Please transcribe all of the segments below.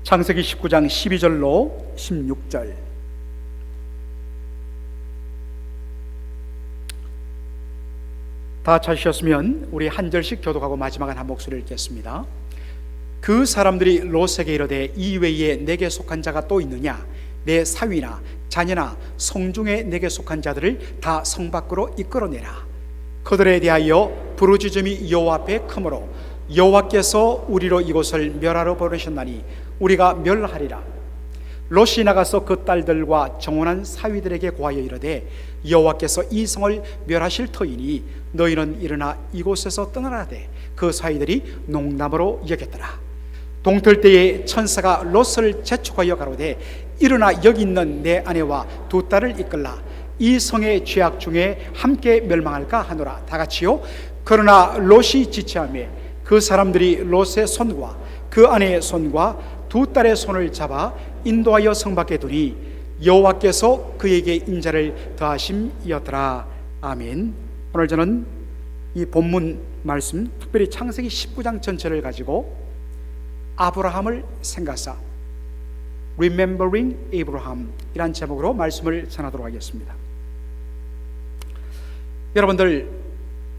창세기 19장 12절로 16절. 다 찾으셨으면 우리 한 절씩 교독하고 마지막은 한 목소리를 읽겠습니다. 그 사람들이 롯에게 이르되 이외에 내게 속한 자가 또 있느냐? 내 사위나 자녀나 성중에 내게 속한 자들을 다 성 밖으로 이끌어내라. 그들에 대하여 부르짖음이 여호와 앞에 크므로 여호와께서 우리로 이곳을 멸하러 보내셨나니 우리가 멸하리라. 롯이 나가서 그 딸들과 정혼한 사위들에게 고하여 이르되 여호와께서 이 성을 멸하실 터이니 너희는 일어나 이곳에서 떠나라되 그 사위들이 농담으로 여겼더라. 동틀 때에 천사가 롯을 재촉하여 가로되 일어나 여기 있는 내 아내와 두 딸을 이끌라. 이 성의 죄악 중에 함께 멸망할까 하노라. 다 같이요. 그러나 롯이 지체하며 그 사람들이 롯의 손과 그 아내의 손과 두 딸의 손을 잡아 인도하여 성 밖에 두니 여호와께서 그에게 인자를 더하심이었더라. 아멘. 오늘 저는 이 본문 말씀, 특별히 창세기 19장 전체를 가지고 아브라함을 생각사 Remembering Abraham 이란 제목으로 말씀을 전하도록 하겠습니다. 여러분들,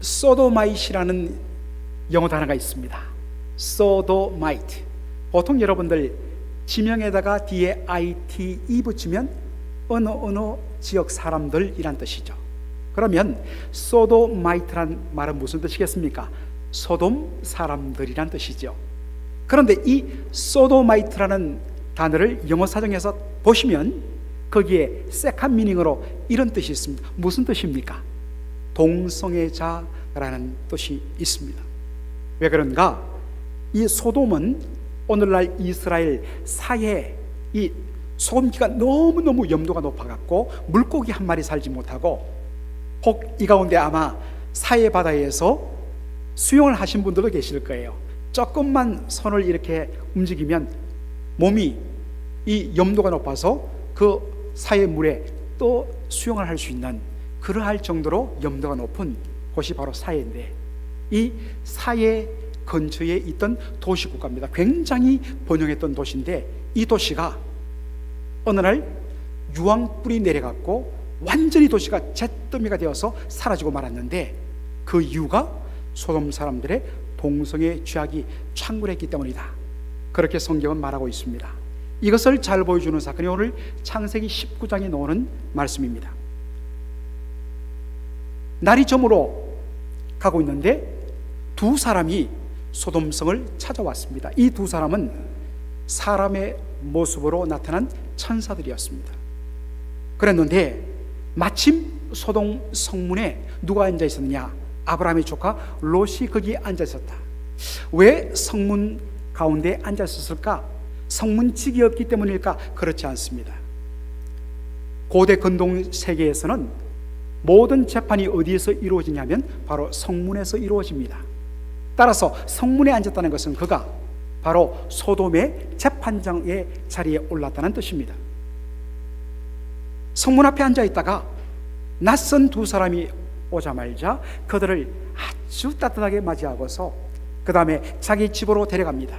소도마이트라는 영어 단어가 있습니다. 소도마이트. 보통 여러분들 지명에다가 뒤에 ITE 붙이면 어느 지역 사람들이란 뜻이죠. 그러면 소도마이트란 말은 무슨 뜻이겠습니까? 소돔 사람들이란 뜻이죠. 그런데 이 소도마이트라는 단어를 영어 사전에서 보시면 거기에 세컨 미닝으로 이런 뜻이 있습니다. 무슨 뜻입니까? 동성애자라는 뜻이 있습니다. 왜 그런가? 이 소돔은 오늘날 이스라엘 사해에 이 소금기가 너무너무 염도가 높아갖고 물고기 한 마리 살지 못하고, 혹 이 가운데 아마 사해 바다에서 수영을 하신 분들도 계실 거예요. 조금만 손을 이렇게 움직이면 몸이 이 염도가 높아서 그 사해 물에 또 수영을 할 수 있는, 그러할 정도로 염도가 높은 곳이 바로 사해인데, 이 사해 근처에 있던 도시국가입니다. 굉장히 번영했던 도시인데, 이 도시가 어느 날 유황불이 내려갔고 완전히 도시가 잿더미가 되어서 사라지고 말았는데, 그 이유가 소돔 사람들의 동성애 죄악이 창궐했기 때문이다. 그렇게 성경은 말하고 있습니다. 이것을 잘 보여주는 사건이 오늘 창세기 19장에 나오는 말씀입니다. 날이 저물어 가고 있는데 두 사람이 소돔성을 찾아왔습니다. 이 두 사람은 사람의 모습으로 나타난 천사들이었습니다. 그랬는데 마침 소돔 성문에 누가 앉아 있었느냐? 아브라함의 조카 롯이 거기에 앉아 있었다. 왜 성문 가운데 앉아 있었을까? 성문직이 없기 때문일까? 그렇지 않습니다. 고대 근동 세계에서는 모든 재판이 어디에서 이루어지냐면 바로 성문에서 이루어집니다. 따라서 성문에 앉았다는 것은 그가 바로 소돔의 재판장의 자리에 올랐다는 뜻입니다. 성문 앞에 앉아 있다가 낯선 두 사람이 오자마자 그들을 아주 따뜻하게 맞이하고서 그 다음에 자기 집으로 데려갑니다.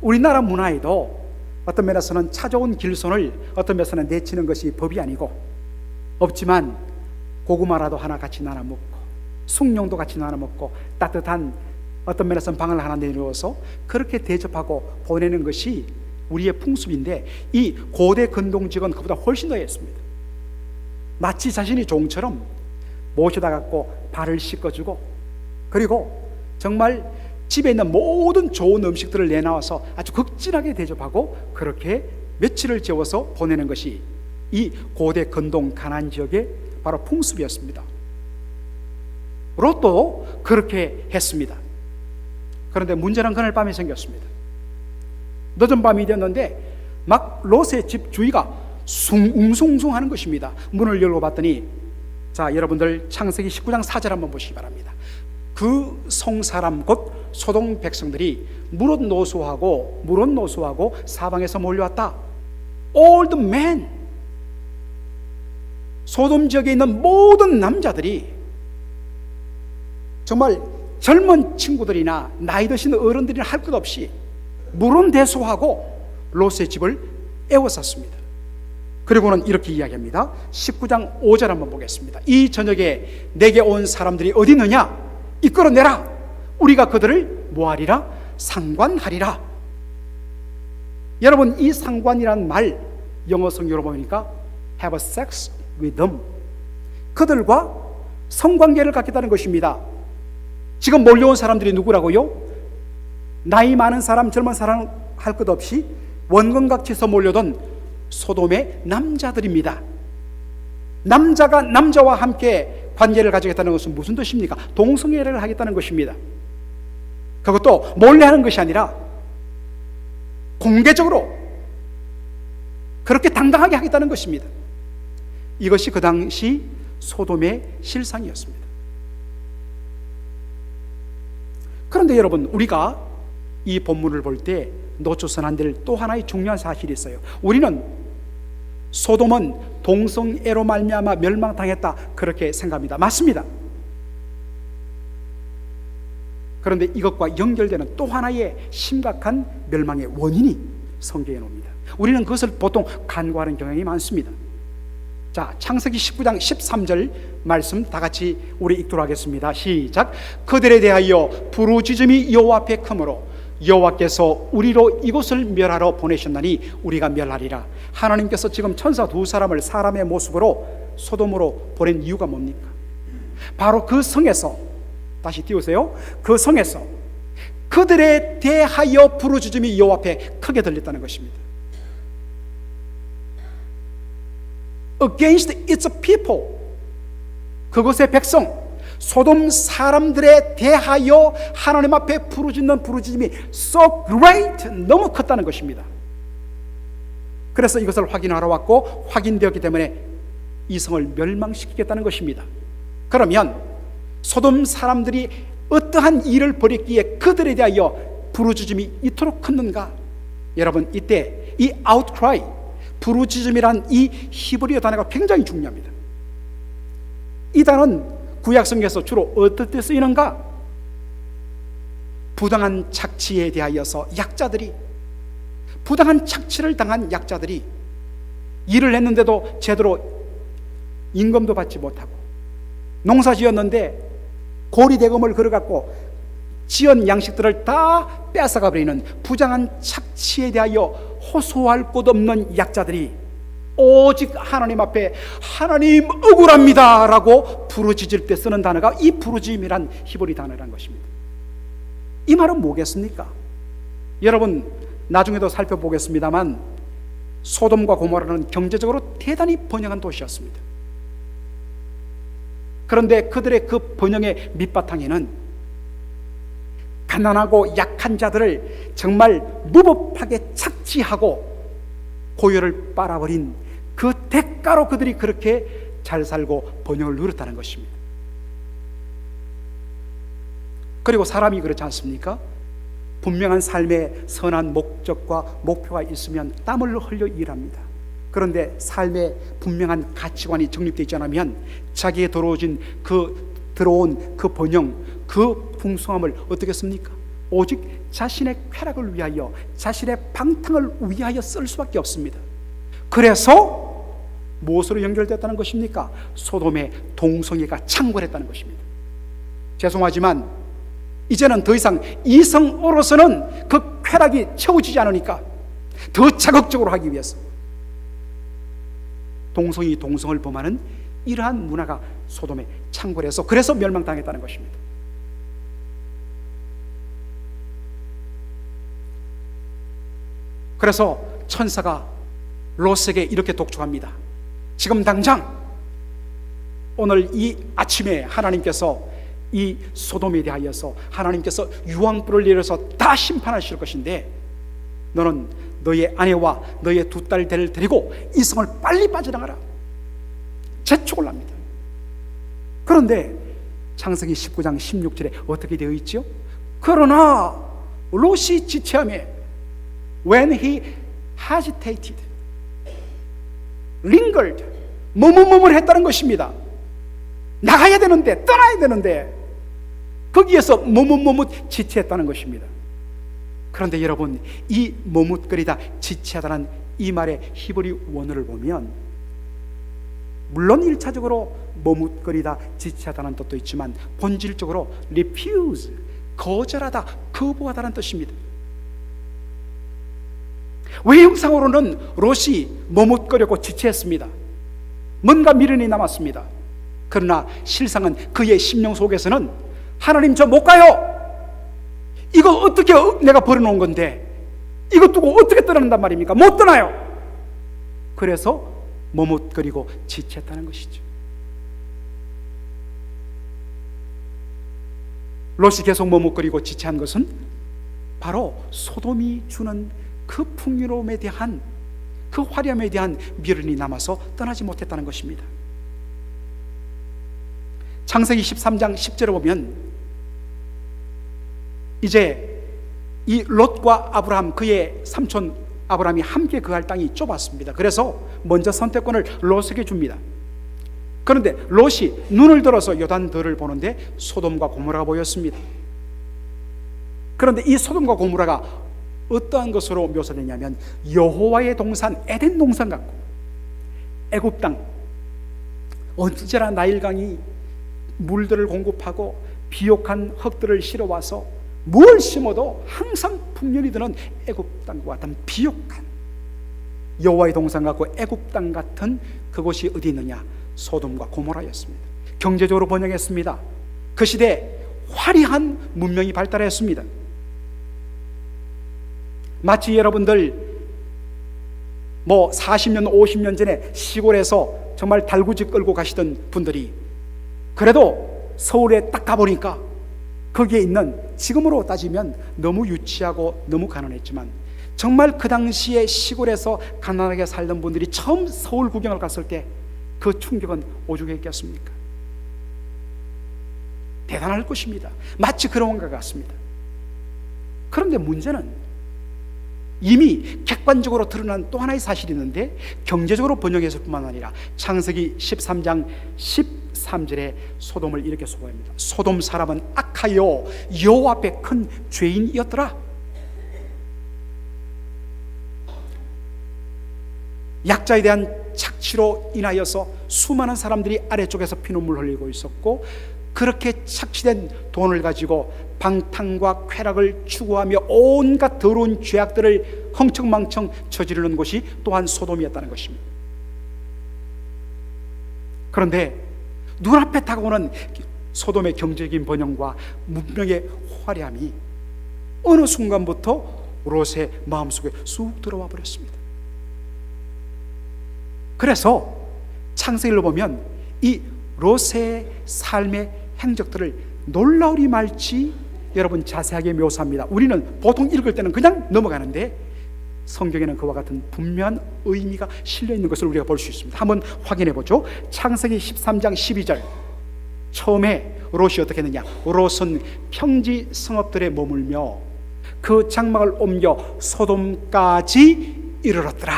우리나라 문화에도 어떤 면에서는 찾아온 길손을 어떤 면에서는 내치는 것이 법이 아니고, 없지만 고구마라도 하나 같이 나눠 먹고 숭늉도 같이 나눠 먹고 따뜻한 어떤 면에서는 방을 하나 내놓아서 그렇게 대접하고 보내는 것이 우리의 풍습인데, 이 고대 근동직은 그보다 훨씬 더 했습니다. 마치 자신이 종처럼 모셔다 갖고 발을 씻겨주고, 그리고 정말 집에 있는 모든 좋은 음식들을 내놔서 아주 극진하게 대접하고 그렇게 며칠을 재워서 보내는 것이 이 고대 근동 가나안 지역의 바로 풍습이었습니다. 롯도 그렇게 했습니다. 그런데 문제는 그날 밤에 생겼습니다. 늦은 밤이 되었는데 막 롯의 집 주위가 웅숭웅숭하는 것입니다. 문을 열고 봤더니, 자, 여러분들 창세기 19장 4절 한번 보시기 바랍니다. 그 성사람 곧 소돔 백성들이 무릇 노소하고 사방에서 몰려왔다. All the men, 소돔 지역에 있는 모든 남자들이, 정말 젊은 친구들이나 나이 드신 어른들이나 할 것 없이 물은대소하고 롯의 집을 에워쌌습니다. 그리고는 이렇게 이야기합니다. 19장 5절 한번 보겠습니다. 이 저녁에 내게 온 사람들이 어디 있느냐? 이끌어내라. 우리가 그들을 뭐하리라? 상관하리라. 여러분, 이 상관이란 말 영어 성경으로 보니까 have sex with them, 그들과 성관계를 갖겠다는 것입니다. 지금 몰려온 사람들이 누구라고요? 나이 많은 사람, 젊은 사람 할 것 없이 원근각지에서 몰려든 소돔의 남자들입니다. 남자가 남자와 함께 관계를 가지겠다는 것은 무슨 뜻입니까? 동성애를 하겠다는 것입니다. 그것도 몰래 하는 것이 아니라 공개적으로 그렇게 당당하게 하겠다는 것입니다. 이것이 그 당시 소돔의 실상이었습니다. 그런데 여러분, 우리가 이 본문을 볼 때 놓쳐서는 안 될 또 하나의 중요한 사실이 있어요. 우리는 소돔은 동성애로 말미암아 멸망당했다, 그렇게 생각합니다. 맞습니다. 그런데 이것과 연결되는 또 하나의 심각한 멸망의 원인이 성경에 나옵니다. 우리는 그것을 보통 간과하는 경향이 많습니다. 자, 창세기 19장 13절 말씀 다 같이 우리 읽도록 하겠습니다. 시작. 그들에 대하여 부르짖음이 여호와 앞에 크므로 여호와께서 우리로 이곳을 멸하러 보내셨나니 우리가 멸하리라. 하나님께서 지금 천사 두 사람을 사람의 모습으로 소돔으로 보낸 이유가 뭡니까? 바로 그 성에서, 다시 띄우세요, 그 성에서 그들에 대하여 부르짖음이 여호와 앞에 크게 들렸다는 것입니다. Against its people, 그곳의 백성 소돔 사람들에 대하여 하나님 앞에 부르짖는 부르짖음이 so great, 너무 컸다는 것입니다. 그래서 이것을 확인하러 왔고 확인되었기 때문에 이 성을 멸망시키겠다는 것입니다. 그러면 소돔 사람들이 어떠한 일을 벌였기에 그들에 대하여 부르짖음이 이토록 컸는가? 여러분, 이때 이 outcry, 부르짖음이란 이 히브리어 단어가 굉장히 중요합니다. 이 단어는 구약성경에서 주로 어떨 때 쓰이는가? 부당한 착취에 대하여서 약자들이, 부당한 착취를 당한 약자들이 일을 했는데도 제대로 임금도 받지 못하고, 농사 지었는데 고리대금을 걸어갖고 지은 양식들을 다 뺏어가 버리는 부당한 착취에 대하여 호소할 곳 없는 약자들이 오직 하나님 앞에 하나님 억울합니다 라고 부르짖을 때 쓰는 단어가 이 부르짖음이란 히브리 단어라는 것입니다. 이 말은 뭐겠습니까? 여러분, 나중에도 살펴보겠습니다만 소돔과 고모라는 경제적으로 대단히 번영한 도시였습니다. 그런데 그들의 그 번영의 밑바탕에는 가난하고 약한 자들을 정말 무법하게 착취하고 고열을 빨아버린 그 대가로 그들이 그렇게 잘 살고 번영을 누렸다는 것입니다. 그리고 사람이 그렇지 않습니까? 분명한 삶의 선한 목적과 목표가 있으면 땀을 흘려 일합니다. 그런데 삶의 분명한 가치관이 정립되어 있지 않으면 자기에 들어온 그 번영, 그 풍성함을 어떻게 씁니까? 오직 자신의 쾌락을 위하여, 자신의 방탕을 위하여 쓸 수밖에 없습니다. 그래서 무엇으로 연결됐다는 것입니까? 소돔의 동성애가 창궐했다는 것입니다. 죄송하지만 이제는 더 이상 이성으로서는 그 쾌락이 채워지지 않으니까 더 자극적으로 하기 위해서 동성이 동성을 범하는 이러한 문화가 소돔에 창궐해서 그래서 멸망당했다는 것입니다. 그래서 천사가 롯에게 이렇게 독촉합니다. 지금 당장 오늘 이 아침에 하나님께서 이 소돔에 대하여서 하나님께서 유황불을 내려서 다 심판하실 것인데 너는 너의 아내와 너의 두 딸들을 데리고 이 성을 빨리 빠져나가라, 재촉을 합니다. 그런데 창세기 19장 16절에 어떻게 되어 있죠? 그러나 롯이 지체함에 when he hesitated, lingered, 머뭇머뭇했다는 것입니다. 나가야 되는데, 떠나야 되는데 거기에서 머뭇머뭇 지체했다는 것입니다. 그런데 여러분, 이 머뭇거리다 지체하다는 이 말의 히브리 원어를 보면, 물론 1차적으로 머뭇거리다 지체하다는 뜻도 있지만 본질적으로 refuse, 거절하다, 거부하다는 뜻입니다. 외형상으로는 롯이 머뭇거렸고 지체했습니다. 뭔가 미련이 남았습니다. 그러나 실상은 그의 심령 속에서는 하나님, 저 못 가요. 이거 어떻게 내가 버려놓은 건데 이거 두고 어떻게 떠난단 말입니까? 못 떠나요. 그래서 머뭇거리고 지체했다는 것이죠. 롯이 계속 머뭇거리고 지체한 것은 바로 소돔이 주는 그 풍요로움에 대한, 그 화려함에 대한 미련이 남아서 떠나지 못했다는 것입니다. 창세기 13장 10절에 보면 이제 이 롯과 아브라함, 그의 삼촌 아브라함이 함께 거할 땅이 좁았습니다. 그래서 먼저 선택권을 롯에게 줍니다. 그런데 롯이 눈을 들어서 요단더를 보는데 소돔과 고모라가 보였습니다. 그런데 이 소돔과 고모라가 어떠한 것으로 묘사되냐면 여호와의 동산 에덴 동산 같고, 애굽 땅 언제나 나일강이 물들을 공급하고 비옥한 흙들을 실어와서 뭘 심어도 항상 풍년이 드는 애굽 땅과 같은 비옥한 여호와의 동산 같고 애굽 땅 같은 그곳이 어디 있느냐? 소돔과 고모라였습니다. 경제적으로 번영했습니다. 그 시대 화려한 문명이 발달했습니다. 마치 여러분들 40년 50년 전에 시골에서 정말 달구지 끌고 가시던 분들이 그래도 서울에 딱 가보니까 거기에 있는, 지금으로 따지면 너무 유치하고 너무 가난했지만 정말 그 당시에 시골에서 가난하게 살던 분들이 처음 서울 구경을 갔을 때 그 충격은 오죽했겠습니까? 대단할 것입니다. 마치 그런 것 같습니다. 그런데 문제는 이미 객관적으로 드러난 또 하나의 사실이 있는데, 경제적으로 번영했을 뿐만 아니라 창세기 13장 13절에 소돔을 이렇게 소개합니다. 소돔 사람은 악하여 여호와 앞에 큰 죄인이었더라. 약자에 대한 착취로 인하여서 수많은 사람들이 아래쪽에서 피눈물 흘리고 있었고, 그렇게 착취된 돈을 가지고 방탕과 쾌락을 추구하며 온갖 더러운 죄악들을 흥청망청 저지르는 곳이 또한 소돔이었다는 것입니다. 그런데 눈앞에 다가오는 소돔의 경제적인 번영과 문명의 화려함이 어느 순간부터 롯의 마음속에 쑥 들어와 버렸습니다. 그래서 창세기를 보면 이 롯의 삶의 행적들을 놀라우리 말지 여러분 자세하게 묘사합니다. 우리는 보통 읽을 때는 그냥 넘어가는데 성경에는 그와 같은 분명한 의미가 실려 있는 것을 우리가 볼 수 있습니다. 한번 확인해 보죠. 창세기 13장 12절, 처음에 롯이 어떻게 했느냐? 롯은 평지 성읍들에 머물며 그 장막을 옮겨 소돔까지 이르렀더라.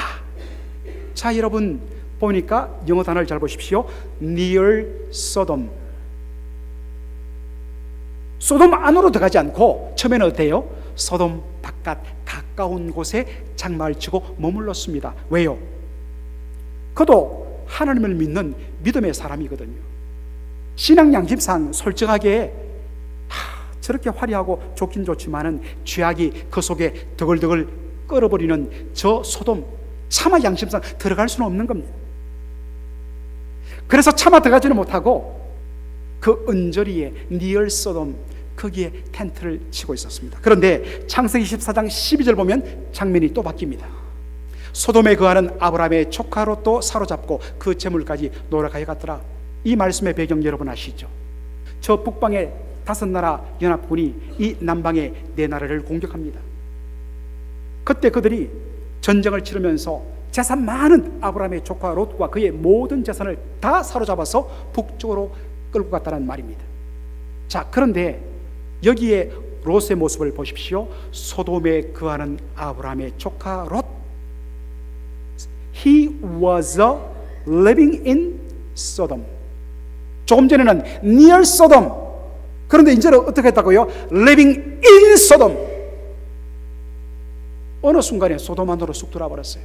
자, 여러분 보니까 영어 단어를 잘 보십시오. near Sodom. 소돔 안으로 들어가지 않고 처음에는 어때요? 소돔 바깥 가까운 곳에 장막을 치고 머물렀습니다. 왜요? 그도 하나님을 믿는 믿음의 사람이거든요. 신앙 양심상 솔직하게 저렇게 화려하고 좋긴 좋지만은 죄악이 그 속에 더글더글 끓어버리는 저 소돔, 차마 양심상 들어갈 수는 없는 겁니다. 그래서 차마 들어가지는 못하고 그 언저리에 니얼 소돔, 거기에 텐트를 치고 있었습니다. 그런데 창세기 14장 12절 보면 장면이 또 바뀝니다. 소돔에 거하는 아브라함의 조카 롯도 사로잡고 그 재물까지 노력하여 갔더라. 이 말씀의 배경 여러분 아시죠? 저 북방의 5나라 연합군이 이 남방의 4나라를 공격합니다. 그때 그들이 전쟁을 치르면서 재산 많은 아브라함의 조카 롯과 그의 모든 재산을 다 사로잡아서 북쪽으로 끌고 갔다는 말입니다. 자, 그런데 여기에 롯의 모습을 보십시오. 소돔에 거하는 아브라함의 조카 롯, He was living in Sodom. 조금 전에는 near Sodom, 그런데 이제는 어떻게 했다고요? Living in Sodom. 어느 순간에 소돔 안으로 쑥 들어버렸어요.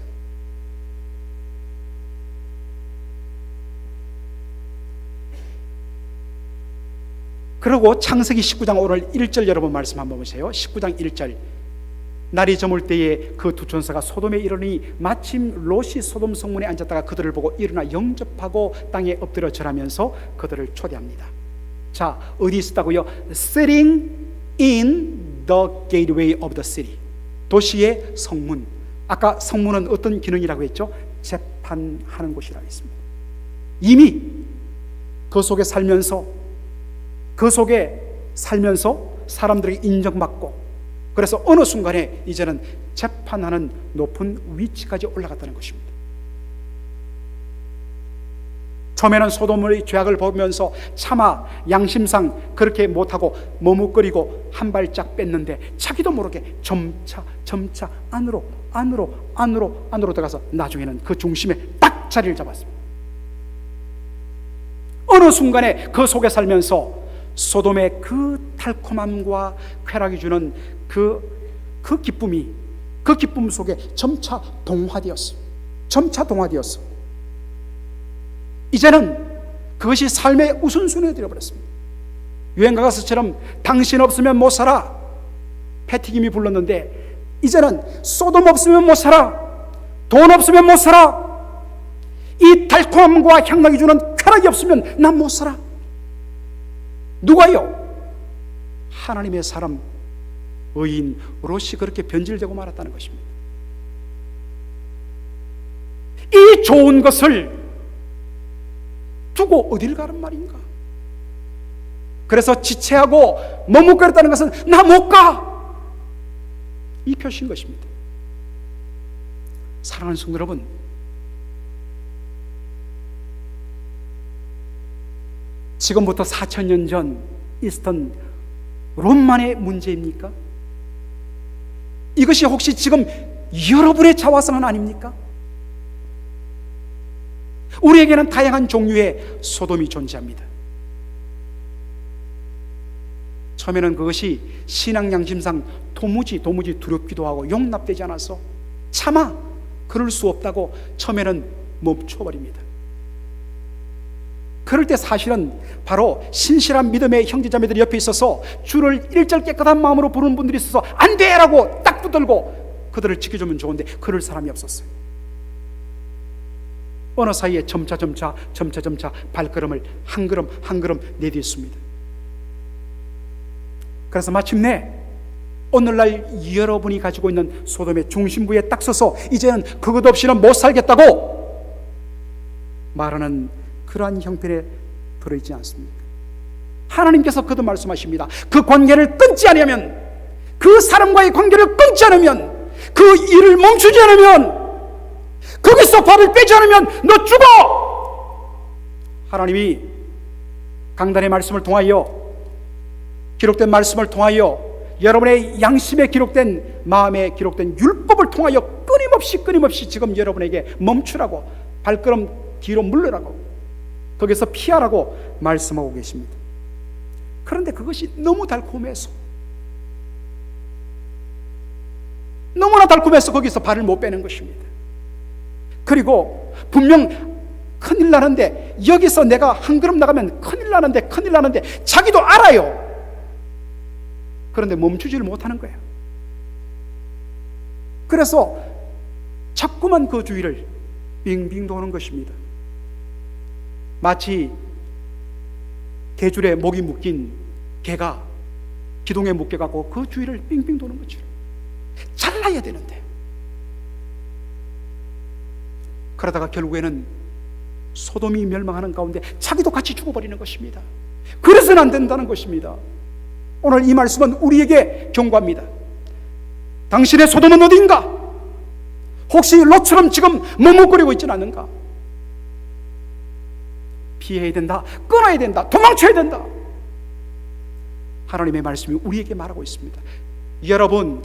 그리고 창세기 19장 오늘 1절 여러분 말씀 한번 보세요. 19장 1절. 날이 저물 때에 그 두 천사가 소돔에 이르니 마침 롯이 소돔 성문에 앉았다가 그들을 보고 일어나 영접하고 땅에 엎드려 절하면서 그들을 초대합니다. 자, 어디 있었다고요? Sitting in the gateway of the city. 도시의 성문. 아까 성문은 어떤 기능이라고 했죠? 재판하는 곳이라고 했습니다. 이미 그 속에 살면서 사람들에게 인정받고, 그래서 어느 순간에 이제는 재판하는 높은 위치까지 올라갔다는 것입니다. 처음에는 소돔의 죄악을 보면서 차마 양심상 그렇게 못하고 머뭇거리고 한 발짝 뺐는데 자기도 모르게 점차 안으로 들어가서 나중에는 그 중심에 딱 자리를 잡았습니다. 어느 순간에 그 속에 살면서 소돔의 그 달콤함과 쾌락이 주는 그 기쁨 속에 점차 동화되었어. 이제는 그것이 삶의 우선순위가 되어버렸습니다. 유행가 가수처럼 당신 없으면 못 살아, 패티김이 불렀는데, 이제는 소돔 없으면 못 살아, 돈 없으면 못 살아, 이 달콤함과 향락이 주는 쾌락이 없으면 난 못 살아. 누가요? 하나님의 사람 의인 롯이 그렇게 변질되고 말았다는 것입니다. 이 좋은 것을 두고 어딜 가란 말인가? 그래서 지체하고 머뭇거렸다는 것은 나 못 가, 이 표시인 것입니다. 사랑하는 성도 여러분, 지금부터 4000년 전 있었던 롯만의 문제입니까? 이것이 혹시 지금 여러분의 자화상은 아닙니까? 우리에게는 다양한 종류의 소돔이 존재합니다. 처음에는 그것이 신앙 양심상 도무지 두렵기도 하고 용납되지 않아서 차마 그럴 수 없다고 처음에는 멈춰버립니다. 그럴 때 사실은 바로 신실한 믿음의 형제자매들이 옆에 있어서 주를 일절 깨끗한 마음으로 부르는 분들이 있어서 안 돼! 라고 딱 붙들고 그들을 지켜주면 좋은데 그럴 사람이 없었어요. 어느 사이에 점차 발걸음을 한 걸음 내딛습니다. 그래서 마침내 오늘날 여러분이 가지고 있는 소돔의 중심부에 딱 서서 이제는 그것 없이는 못 살겠다고 말하는 그러한 형편에 들어있지 않습니까? 하나님께서 거듭 말씀하십니다. 그 관계를 끊지 않으면, 그 사람과의 관계를 끊지 않으면, 그 일을 멈추지 않으면, 거기서 발을 빼지 않으면 너 죽어! 하나님이 강단의 말씀을 통하여, 기록된 말씀을 통하여, 여러분의 양심에 기록된, 마음에 기록된 율법을 통하여 끊임없이 지금 여러분에게 멈추라고, 발걸음 뒤로 물러라고, 거기서 피하라고 말씀하고 계십니다. 그런데 그것이 너무나 달콤해서 거기서 발을 못 빼는 것입니다. 그리고 분명 큰일 나는데, 여기서 내가 한 걸음 나가면 큰일 나는데 자기도 알아요. 그런데 멈추지를 못하는 거예요. 그래서 자꾸만 그 주위를 빙빙 도는 것입니다. 마치 개줄에 목이 묶인 개가 기둥에 묶여가고 그 주위를 빙빙 도는 것처럼 잘라야 되는데, 그러다가 결국에는 소돔이 멸망하는 가운데 자기도 같이 죽어버리는 것입니다. 그래서는 안 된다는 것입니다. 오늘 이 말씀은 우리에게 경고합니다. 당신의 소돔은 어딘가? 혹시 롯처럼 지금 머뭇거리고 있지는 않는가? 피해야 된다, 끊어야 된다, 도망쳐야 된다. 하나님의 말씀이 우리에게 말하고 있습니다. 여러분,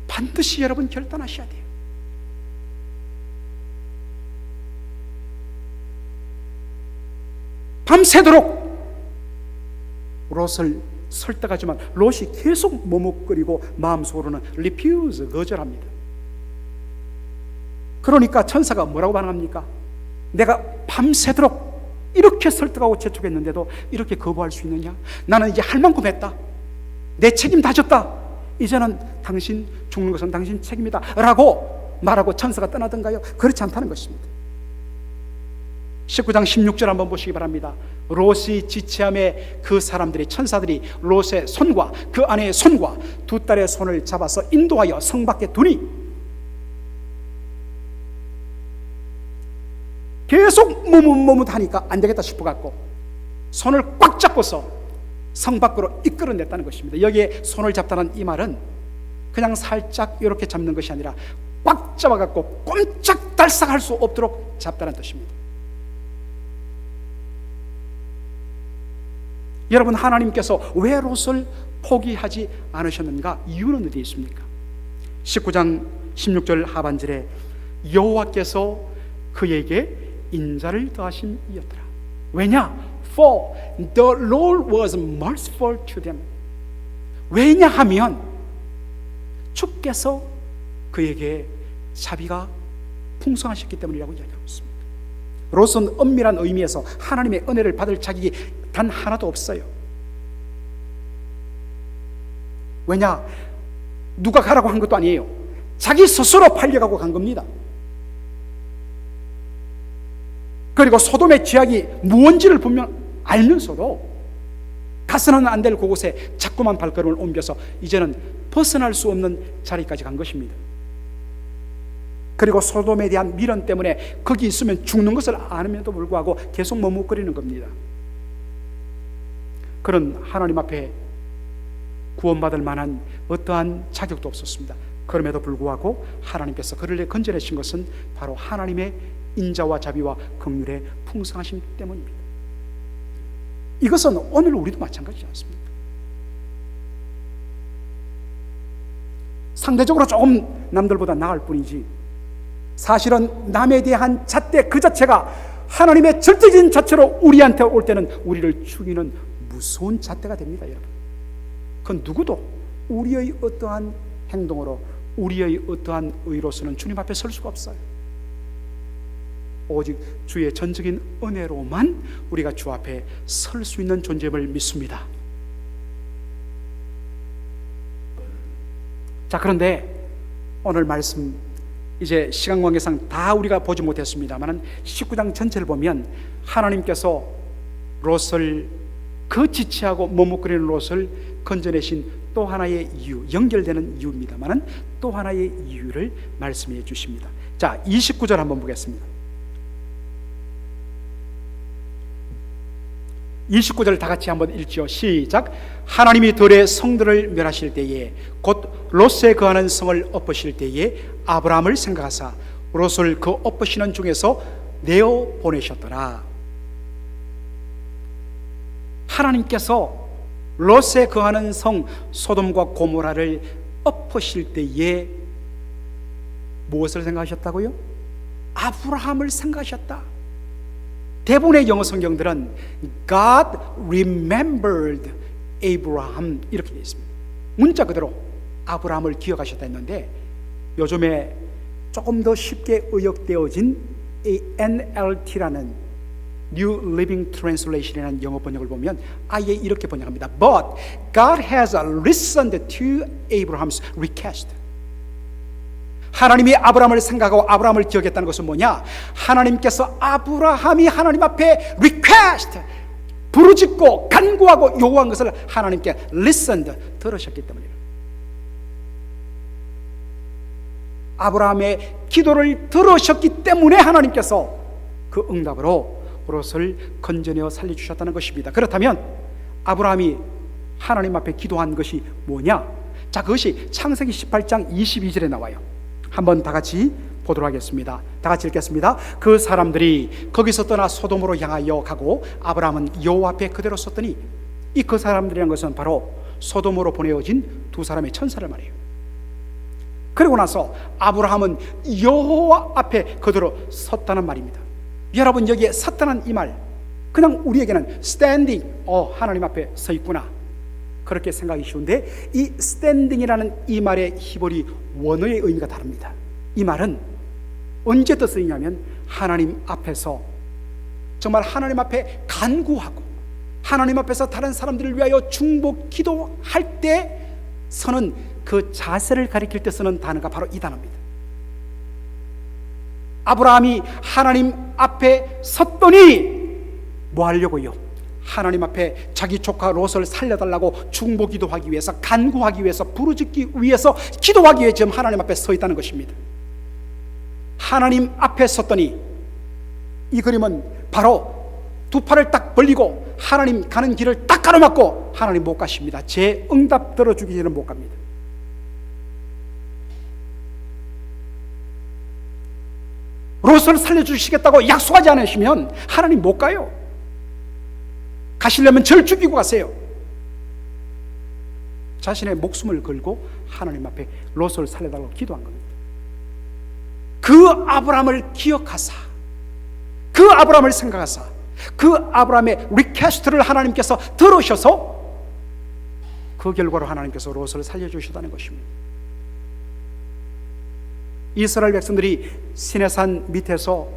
반드시 여러분 결단하셔야 돼요. 밤새도록 롯을 설득하지만 롯이 계속 머뭇거리고 마음속으로는 refuse, 거절합니다. 그러니까 천사가 뭐라고 반응합니까? 내가 밤새도록 이렇게 설득하고 재촉했는데도 이렇게 거부할 수 있느냐? 나는 이제 할 만큼 했다. 내 책임 다 졌다. 이제는 당신 죽는 것은 당신 책임이다 라고 말하고 천사가 떠나던가요? 그렇지 않다는 것입니다. 19장 16절 한번 보시기 바랍니다. 롯이 지체함에 그 사람들이, 천사들이 롯의 손과 그 아내의 손과 두 딸의 손을 잡아서 인도하여 성 밖에 두니 계속 머뭇머뭇하니까 안 되겠다 싶어갖고 손을 꽉 잡고서 성 밖으로 이끌어냈다는 것입니다. 여기에 손을 잡다는 이 말은 그냥 살짝 이렇게 잡는 것이 아니라 꽉 잡아갖고 꼼짝달싹할 수 없도록 잡다는 뜻입니다. 여러분, 하나님께서 왜 롯을 포기하지 않으셨는가? 이유는 어디에 있습니까? 19장 16절 하반절에 여호와께서 그에게 인자를 더하심이었더라. 왜냐? For the Lord was merciful to them. 왜냐하면 주께서 그에게 자비가 풍성하셨기 때문이라고 이야기하고 있습니다. 롯은 엄밀한 의미에서 하나님의 은혜를 받을 자격이 단 하나도 없어요. 왜냐? 누가 가라고 한 것도 아니에요. 자기 스스로 팔려가고 간 겁니다. 그리고 소돔의 죄악이 무언지를 분명 알면서도 가서는 안 될 그곳에 자꾸만 발걸음을 옮겨서 이제는 벗어날 수 없는 자리까지 간 것입니다. 그리고 소돔에 대한 미련 때문에 거기 있으면 죽는 것을 아는데도 불구하고 계속 머뭇거리는 겁니다. 그런 하나님 앞에 구원받을 만한 어떠한 자격도 없었습니다. 그럼에도 불구하고 하나님께서 그를 건져내신 것은 바로 하나님의 인자와 자비와 긍휼의 풍성하심 때문입니다. 이것은 오늘 우리도 마찬가지지 않습니까? 상대적으로 조금 남들보다 나을 뿐이지 사실은 남에 대한 잣대 그 자체가 하나님의 절대적인 자체로 우리한테 올 때는 우리를 죽이는 무서운 잣대가 됩니다, 여러분. 그건 누구도 우리의 어떠한 행동으로, 우리의 어떠한 의로서는 주님 앞에 설 수가 없어요. 오직 주의 전적인 은혜로만 우리가 주 앞에 설 수 있는 존재임을 믿습니다. 자, 그런데 오늘 말씀 이제 시간 관계상 다 우리가 보지 못했습니다만 19장 전체를 보면 하나님께서 롯을 그 지체하고 머뭇거리는 롯을 건져내신 또 하나의 이유, 연결되는 이유입니다만 또 하나의 이유를 말씀해 주십니다. 자, 29절 한번 보겠습니다. 29절 다 같이 한번 읽지요. 시작. 하나님이 들의 성들을 멸하실 때에 곧 롯에 거하는 성을 엎으실 때에 아브라함을 생각하사 롯을 그 엎으시는 중에서 내어 보내셨더라. 하나님께서 롯에 거하는 성 소돔과 고모라를 엎으실 때에 무엇을 생각하셨다고요? 아브라함을 생각하셨다. 대부분의 영어 성경들은 God remembered Abraham 이렇게 되어 있습니다. 문자 그대로 아브라함을 기억하셨다 했는데 요즘에 조금 더 쉽게 의역되어진 NLT라는 New Living Translation이라는 영어 번역을 보면 아예 이렇게 번역합니다. But God has listened to Abraham's request. 하나님이 아브라함을 생각하고 아브라함을 기억했다는 것은 뭐냐? 하나님께서 아브라함이 하나님 앞에 request, 부르짖고 간구하고 요구한 것을 하나님께 listened, 들으셨기 때문이에요. 아브라함의 기도를 들으셨기 때문에 하나님께서 그 응답으로 롯을 건져내어 살려주셨다는 것입니다. 그렇다면 아브라함이 하나님 앞에 기도한 것이 뭐냐? 자, 그것이 창세기 18장 22절에 나와요. 한번 다 같이 보도록 하겠습니다. 다 같이 읽겠습니다. 그 사람들이 거기서 떠나 소돔으로 향하여 가고 아브라함은 여호와 앞에 그대로 섰더니 이 그 사람들이라는 것은 바로 소돔으로 보내어진 두 사람의 천사를 말해요. 그리고 나서 아브라함은 여호와 앞에 그대로 섰다는 말입니다. 여러분, 여기에 섰다는 이 말 그냥 우리에게는 standing, 하나님 앞에 서 있구나 그렇게 생각이 쉬운데 이 standing이라는 이 말의 히브리 원어의 의미가 다릅니다. 이 말은 언제 쓰이냐면 하나님 앞에서, 정말 하나님 앞에 간구하고 하나님 앞에서 다른 사람들을 위하여 중보 기도할 때 서는 그 자세를 가리킬 때 쓰는 단어가 바로 이 단어입니다. 아브라함이 하나님 앞에 섰더니 뭐 하려고요? 하나님 앞에 자기 조카 롯을 살려달라고 중보 기도하기 위해서, 간구하기 위해서, 부르짖기 위해서, 기도하기 위해 지금 하나님 앞에 서 있다는 것입니다. 하나님 앞에 섰더니, 이 그림은 바로 두 팔을 딱 벌리고 하나님 가는 길을 딱 가로막고 하나님 못 가십니다. 제 응답 들어주기 전에 못 갑니다. 롯을 살려주시겠다고 약속하지 않으시면 하나님 못 가요. 가시려면 저를 죽이고 가세요. 자신의 목숨을 걸고 하나님 앞에 롯을 살려달라고 기도한 겁니다. 그 아브라함을 기억하사, 그 아브라함을 생각하사, 그 아브라함의 리퀘스트를 하나님께서 들으셔서 그 결과로 하나님께서 롯을 살려주시다는 것입니다. 이스라엘 백성들이 시내산 밑에서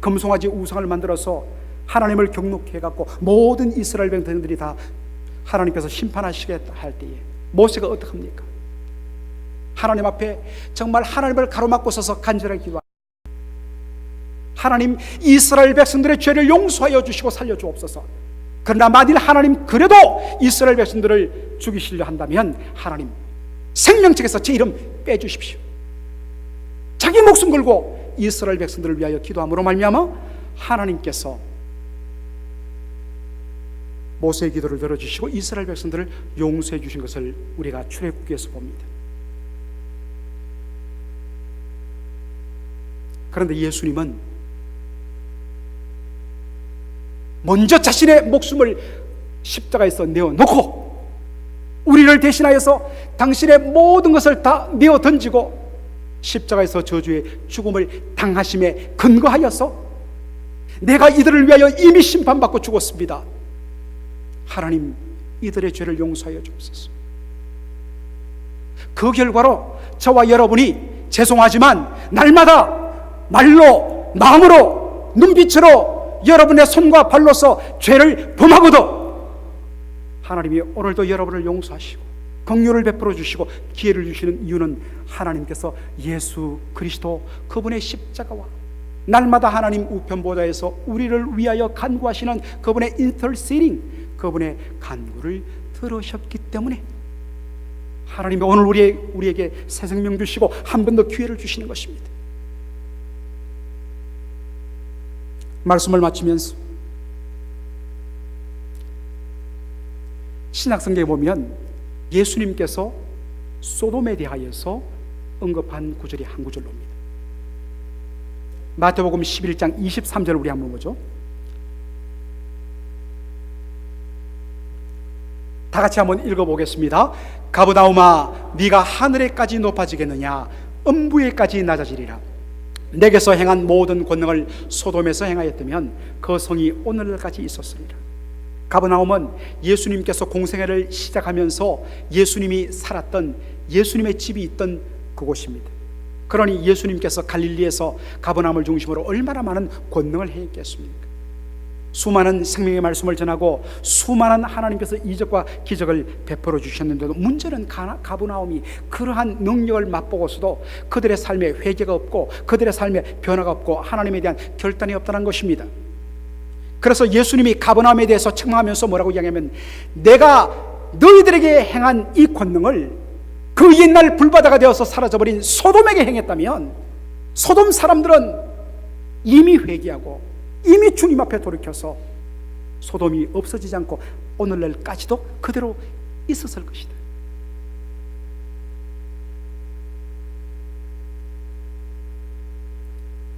금송아지 우상을 만들어서 하나님을 경록해 갖고 모든 이스라엘 백성들이 다 하나님께서 심판하시겠다 할 때에 모세가 어떻게 합니까? 하나님 앞에 정말 하나님을 가로막고 서서 간절하게 기도합니다. 하나님, 이스라엘 백성들의 죄를 용서하여 주시고 살려주옵소서. 그러나 만일 하나님 그래도 이스라엘 백성들을 죽이시려 한다면 하나님, 생명책에서 제 이름 빼주십시오. 자기 목숨 걸고 이스라엘 백성들을 위하여 기도함으로 말미암아 하나님께서 모세의 기도를 들어주시고 이스라엘 백성들을 용서해 주신 것을 우리가 출애굽기에서 봅니다. 그런데 예수님은 먼저 자신의 목숨을 십자가에서 내어놓고 우리를 대신하여서 당신의 모든 것을 다 내어 던지고 십자가에서 저주의 죽음을 당하심에 근거하여서 내가 이들을 위하여 이미 심판받고 죽었습니다. 하나님, 이들의 죄를 용서하여 주옵소서. 그 결과로 저와 여러분이 죄송하지만 날마다 말로, 마음으로, 눈빛으로 여러분의 손과 발로서 죄를 범하고도 하나님이 오늘도 여러분을 용서하시고 긍휼을 베풀어 주시고 기회를 주시는 이유는 하나님께서 예수 그리스도 그분의 십자가와 날마다 하나님 우편보좌에서 우리를 위하여 간구하시는 그분의 인터세딩, 그분의 간구를 들으셨기 때문에 하나님이 오늘 우리에게 새 생명 주시고 한 번 더 기회를 주시는 것입니다. 말씀을 마치면서 신약성경에 보면 예수님께서 소돔에 대하여서 언급한 구절이 한 구절로 옵니다. 마태복음 11장 23절을 우리 한번 보죠. 다 같이 한번 읽어보겠습니다. 가버나움아, 네가 하늘에까지 높아지겠느냐? 음부에까지 낮아지리라. 내게서 행한 모든 권능을 소돔에서 행하였다면 그 성이 오늘날까지 있었으리라. 가버나움은 예수님께서 공생애를 시작하면서 예수님이 살았던, 예수님의 집이 있던 그곳입니다. 그러니 예수님께서 갈릴리에서 가버나움을 중심으로 얼마나 많은 권능을 행했겠습니까? 수많은 생명의 말씀을 전하고 수많은 하나님께서 이적과 기적을 베풀어 주셨는데도 문제는 가버나움이 그러한 능력을 맛보고서도 그들의 삶에 회개가 없고 그들의 삶에 변화가 없고 하나님에 대한 결단이 없다는 것입니다. 그래서 예수님이 가버나움에 대해서 책망하면서 뭐라고 이야기하면, 내가 너희들에게 행한 이 권능을 그 옛날 불바다가 되어서 사라져버린 소돔에게 행했다면 소돔 사람들은 이미 회개하고 이미 주님 앞에 돌이켜서 소돔이 없어지지 않고 오늘날까지도 그대로 있었을 것이다.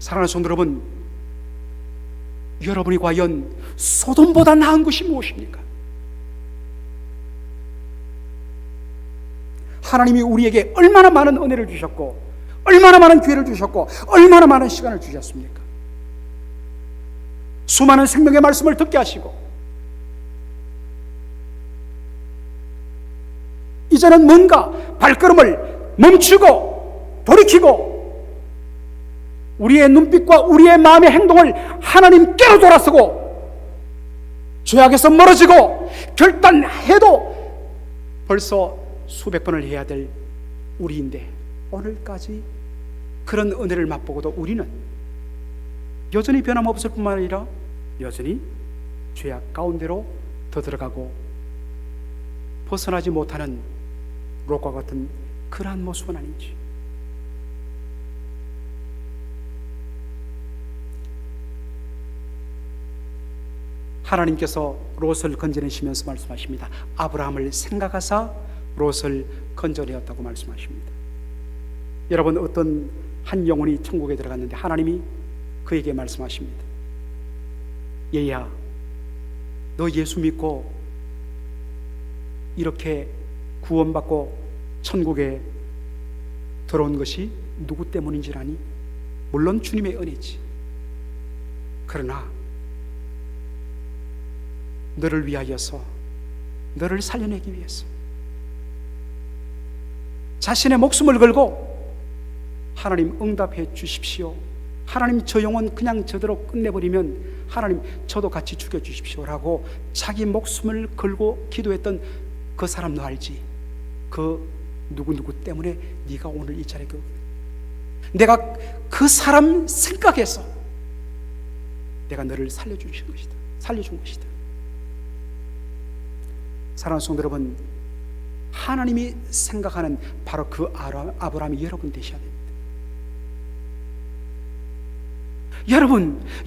사랑하는 성도 여러분, 여러분이 과연 소돔보다 나은 것이 무엇입니까? 하나님이 우리에게 얼마나 많은 은혜를 주셨고 얼마나 많은 기회를 주셨고 얼마나 많은 시간을 주셨습니까? 수많은 생명의 말씀을 듣게 하시고 이제는 뭔가 발걸음을 멈추고 돌이키고 우리의 눈빛과 우리의 마음의 행동을 하나님께로 돌아서고 죄악에서 멀어지고 결단해도 벌써 수백 번을 해야 될 우리인데, 오늘까지 그런 은혜를 맛보고도 우리는 여전히 변함없을 뿐만 아니라 여전히 죄악 가운데로 더 들어가고 벗어나지 못하는 롯과 같은 그러한 모습은 아닌지. 하나님께서 롯을 건져내시면서 말씀하십니다. 아브라함을 생각하사 롯을 건져내었다고 말씀하십니다. 여러분, 어떤 한 영혼이 천국에 들어갔는데 하나님이 그에게 말씀하십니다. 얘야, 너 예수 믿고 이렇게 구원받고 천국에 들어온 것이 누구 때문인지 아니? 물론 주님의 은혜지. 그러나 너를 위하여서, 너를 살려내기 위해서 자신의 목숨을 걸고 하나님 응답해 주십시오. 하나님, 저 영혼 그냥 저대로 끝내버리면 하나님 저도 같이 죽여주십시오 라고 자기 목숨을 걸고 기도했던 그 사람 너 알지? 그 누구누구 때문에 네가 오늘 이 자리에 내가 그 사람 생각해서 내가 너를 살려준 것이다. 사랑하는 성도 여러분, 하나님이 생각하는 바로 그 아브라함이 여러분 되셔야 됩니다.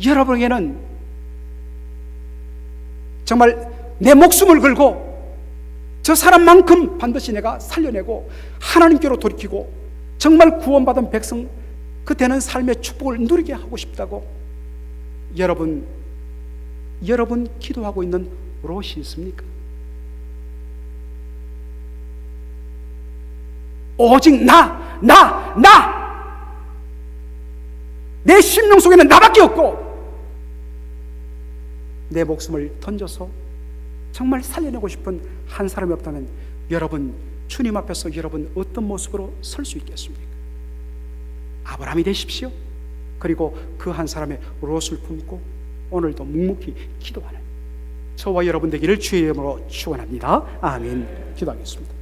여러분에게는 정말 내 목숨을 걸고 저 사람만큼 반드시 내가 살려내고 하나님께로 돌이키고 정말 구원받은 백성 그 되는 삶의 축복을 누리게 하고 싶다고 여러분 기도하고 있는 롯이 있습니까? 오직 내 심령 속에는 나밖에 없고 내 목숨을 던져서 정말 살려내고 싶은 한 사람이 없다면 여러분, 주님 앞에서 여러분 어떤 모습으로 설 수 있겠습니까? 아브라함이 되십시오. 그리고 그 한 사람의 롯을 품고 오늘도 묵묵히 기도하는 저와 여러분 되기를 주의 이름으로 축원합니다. 아멘. 기도하겠습니다.